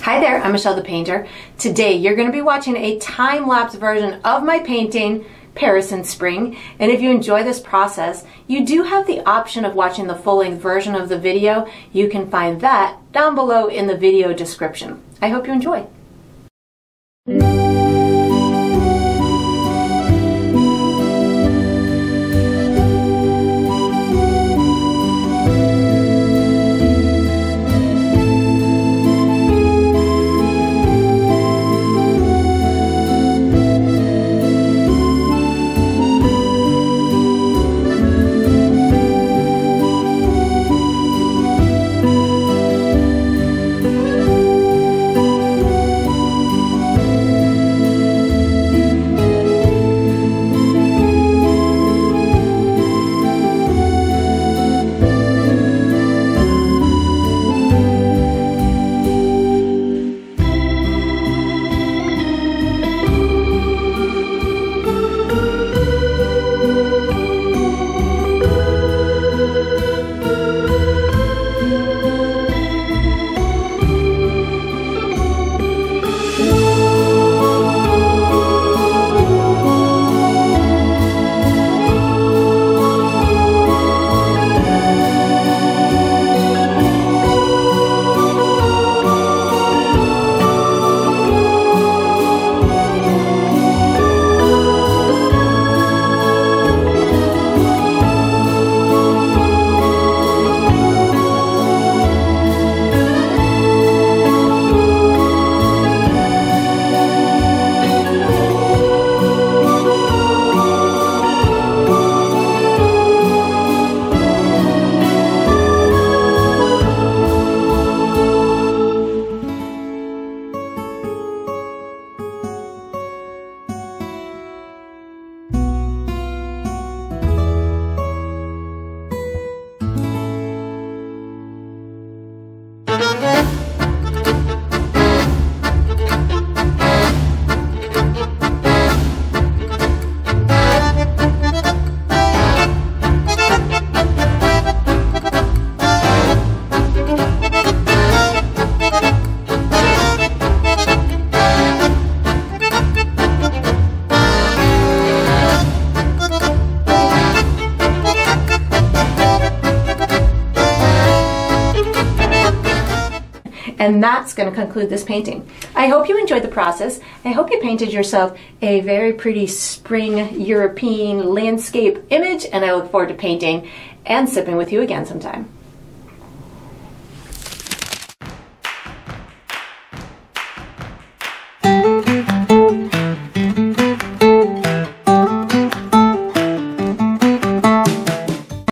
Hi there, I'm Michelle the Painter. Today you're going to be watching a time-lapse version of my painting, Paris in Spring. And if you enjoy this process, you do have the option of watching the full-length version of the video. You can find that down below in the video description. I hope you enjoy. And that's going to conclude this painting. I hope you enjoyed the process. I hope you painted yourself a very pretty spring European landscape image, and I look forward to painting and sipping with you again sometime.